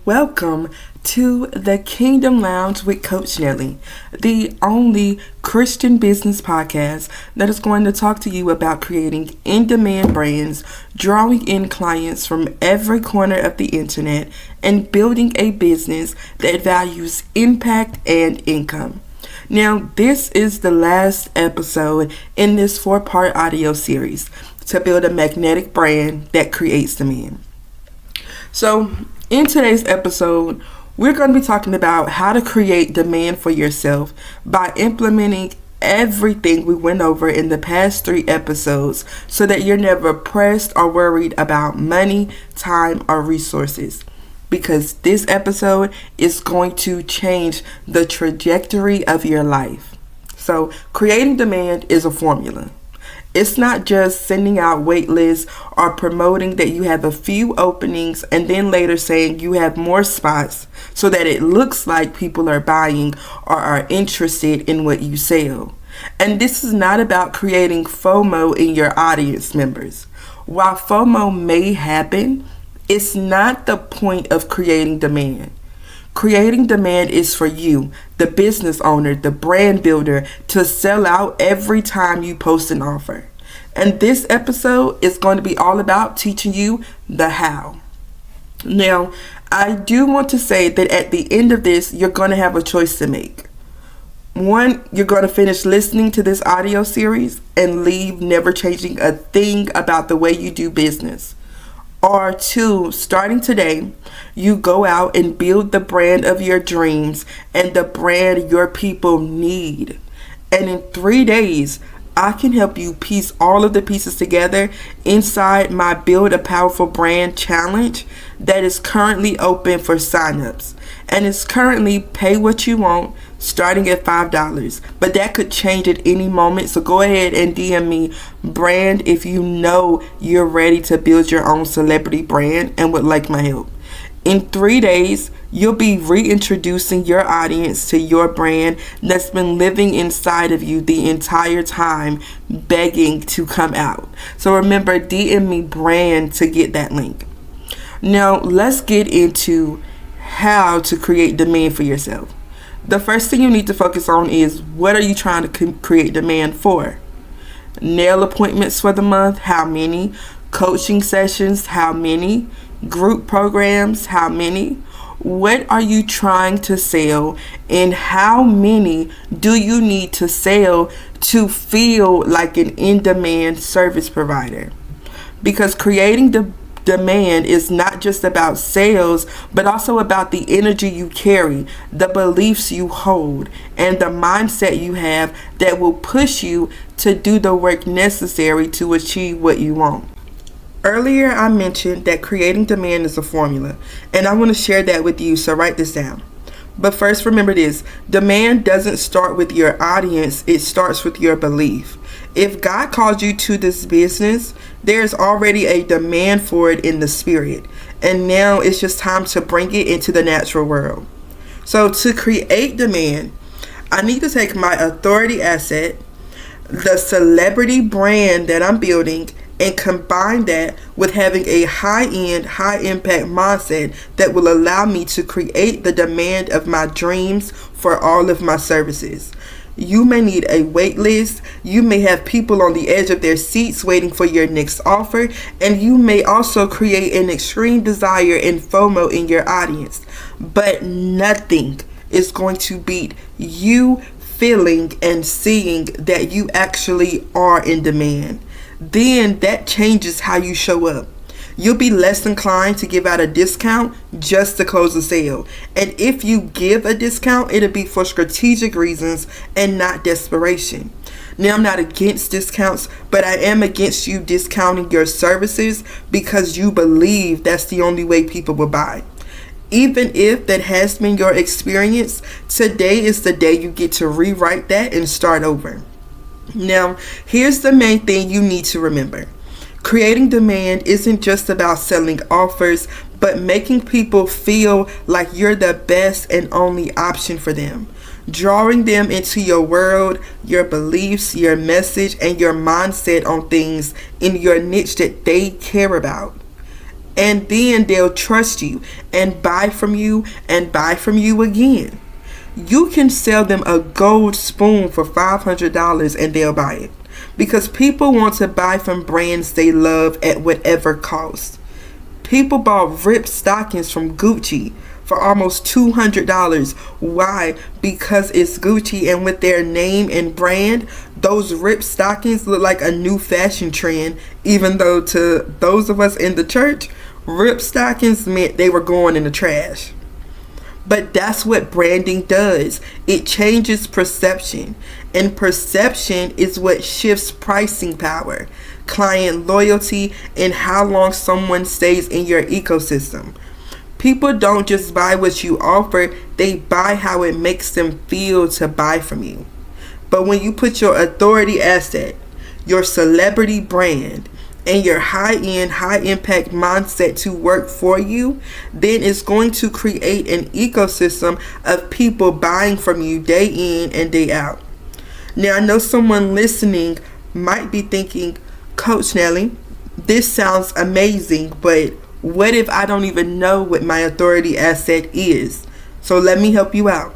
Welcome to the Kingdom Lounge with Coach Nelly, the only Christian business podcast that is going to talk to you about creating in-demand brands, drawing in clients from every corner of the internet, and building a business that values impact and income. Now, this is the last episode in this 4-part audio series to build a magnetic brand that creates demand. So, in today's episode, we're going to be talking about how to create demand for yourself by implementing everything we went over in the past 3 episodes so that you're never pressed or worried about money, time, or resources. Because this episode is going to change the trajectory of your life. So, creating demand is a formula. It's not just sending out wait lists or promoting that you have a few openings and then later saying you have more spots so that it looks like people are buying or are interested in what you sell. And this is not about creating FOMO in your audience members. While FOMO may happen, it's not the point of creating demand. Creating demand is for you, the business owner, the brand builder, to sell out every time you post an offer. And this episode is going to be all about teaching you the how. Now, I do want to say that at the end of this, you're going to have a choice to make. 1, you're going to finish listening to this audio series and leave never changing a thing about the way you do business. Or 2, starting today, you go out and build the brand of your dreams and the brand your people need. And in 3 days, I can help you piece all of the pieces together inside my Build a Powerful Brand challenge that is currently open for signups. And it's currently pay what you want, starting at $5. But that could change at any moment. So go ahead and DM me brand if you know you're ready to build your own celebrity brand and would like my help. In 3 days, you'll be reintroducing your audience to your brand that's been living inside of you the entire time, begging to come out. So remember, DM me brand to get that link. Now, let's get into how to create demand for yourself. The first thing you need to focus on is, what are you trying to create demand for? Nail appointments for the month, how many? Coaching sessions, how many? Group programs, how many? What are you trying to sell, and how many do you need to sell to feel like an in-demand service provider? Because creating the demand is not just about sales, but also about the energy you carry, the beliefs you hold, and the mindset you have that will push you to do the work necessary to achieve what you want. Earlier, I mentioned that creating demand is a formula, and I want to share that with you, so write this down. But first, remember this: demand doesn't start with your audience, it starts with your belief. If God called you to this business, there's already a demand for it in the spirit, and now it's just time to bring it into the natural world. So to create demand, I need to take my authority asset, the celebrity brand that I'm building, and combine that with having a high-end, high-impact mindset that will allow me to create the demand of my dreams for all of my services. You may need a wait list, you may have people on the edge of their seats waiting for your next offer, and you may also create an extreme desire and FOMO in your audience. But nothing is going to beat you feeling and seeing that you actually are in demand. Then that changes how you show up. You'll be less inclined to give out a discount just to close a sale. And if you give a discount, it'll be for strategic reasons and not desperation. Now, I'm not against discounts, but I am against you discounting your services because you believe that's the only way people will buy. Even if that has been your experience, today is the day you get to rewrite that and start over. Now, here's the main thing you need to remember. Creating demand isn't just about selling offers, but making people feel like you're the best and only option for them. Drawing them into your world, your beliefs, your message, and your mindset on things in your niche that they care about. And then they'll trust you and buy from you and buy from you again. You can sell them a gold spoon for $500 and they'll buy it. Because people want to buy from brands they love at whatever cost. People bought ripped stockings from Gucci for almost $200. Why? Because it's Gucci, and with their name and brand, those ripped stockings look like a new fashion trend, even though to those of us in the church, ripped stockings meant they were going in the trash. But that's what branding does. It changes perception. And perception is what shifts pricing power, client loyalty, and how long someone stays in your ecosystem. People don't just buy what you offer, they buy how it makes them feel to buy from you. But when you put your authority asset, your celebrity brand, and your high-end, high-impact mindset to work for you, then it's going to create an ecosystem of people buying from you day in and day out. Now, I know someone listening might be thinking, Coach Nelly, this sounds amazing, but what if I don't even know what my authority asset is? So let me help you out.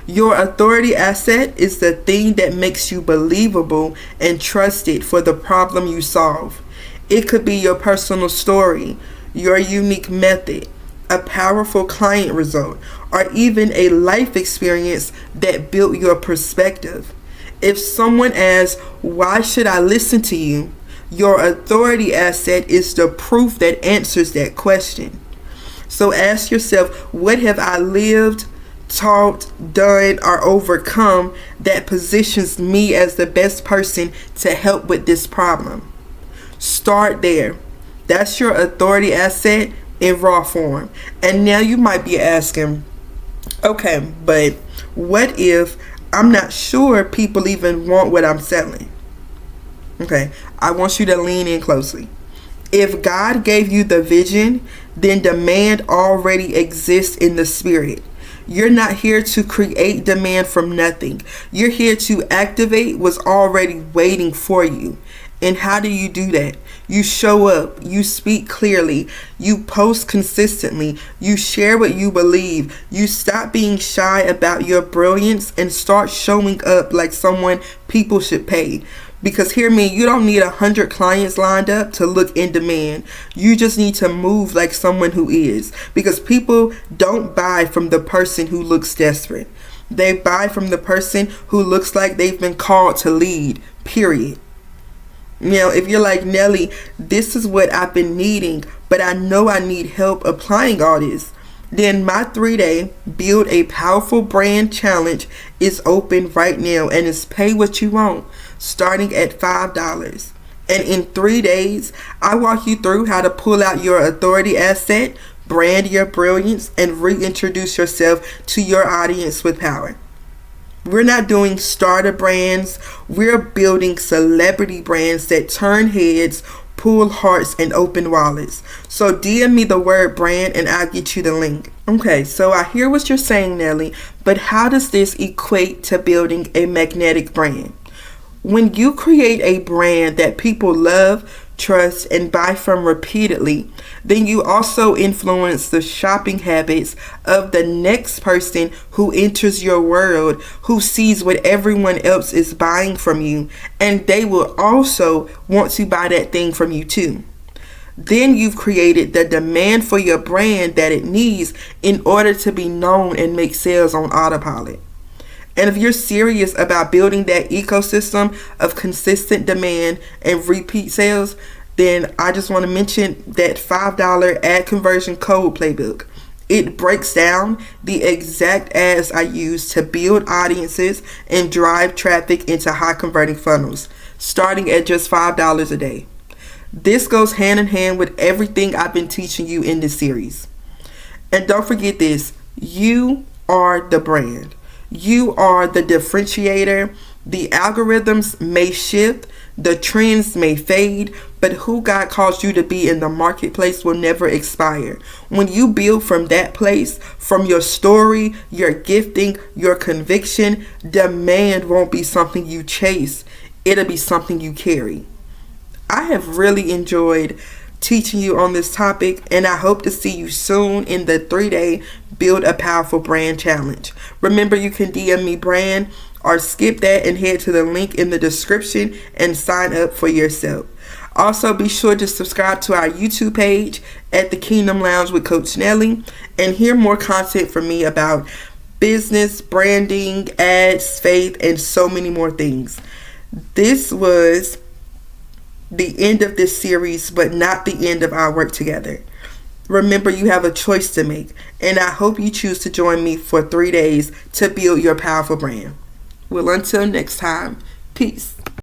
Your authority asset is the thing that makes you believable and trusted for the problem you solve. It could be your personal story, your unique method, a powerful client result, or even a life experience that built your perspective. If someone asks, why should I listen to you? Your authority asset is the proof that answers that question. So ask yourself, what have I lived, taught, done, or overcome that positions me as the best person to help with this problem? Start there. That's your authority asset in raw form. And now you might be asking, okay, but what if I'm not sure people even want what I'm selling? Okay, I want you to lean in closely. If God gave you the vision, then demand already exists in the spirit. You're not here to create demand from nothing. You're here to activate what's already waiting for you. And how do you do that? You show up, you speak clearly, you post consistently, you share what you believe, you stop being shy about your brilliance and start showing up like someone people should pay. Because hear me, you don't need 100 clients lined up to look in demand. You just need to move like someone who is. Because people don't buy from the person who looks desperate. They buy from the person who looks like they've been called to lead, period. Now, if you're like, Nelly, this is what I've been needing, but I know I need help applying all this, then my 3-day Build a Powerful Brand Challenge is open right now, and it's pay what you want, starting at $5. And in 3 days, I walk you through how to pull out your authority asset, brand your brilliance, and reintroduce yourself to your audience with power. We're not doing starter brands. We're building celebrity brands that turn heads, pull hearts, and open wallets. So DM me the word brand and I'll get you the link. Okay, so I hear what you're saying, Nelly, but how does this equate to building a magnetic brand? When you create a brand that people love, trust, and buy from repeatedly, then you also influence the shopping habits of the next person who enters your world, who sees what everyone else is buying from you, and they will also want to buy that thing from you too. Then you've created the demand for your brand that it needs in order to be known and make sales on autopilot. And if you're serious about building that ecosystem of consistent demand and repeat sales, then I just want to mention that $5 ad conversion code playbook. It breaks down the exact ads I use to build audiences and drive traffic into high converting funnels, starting at just $5 a day. This goes hand in hand with everything I've been teaching you in this series. And don't forget this, you are the brand. You are the differentiator. The algorithms may shift, the trends may fade, but who God calls you to be in the marketplace will never expire. When you build from that place, from your story, your gifting, your conviction, demand won't be something you chase. It'll be something you carry. I have really enjoyed teaching you on this topic, and I hope to see you soon in the 3-day Build a Powerful Brand Challenge. Remember, you can DM me brand or skip that and head to the link in the description and sign up for yourself. Also, be sure to subscribe to our YouTube page at The Kingdom Lounge with Coach Nelly and hear more content from me about business, branding, ads, faith, and so many more things. This was the end of this series, but not the end of our work together. Remember, you have a choice to make, and I hope you choose to join me for 3 days to build your powerful brand. Well, until next time, peace.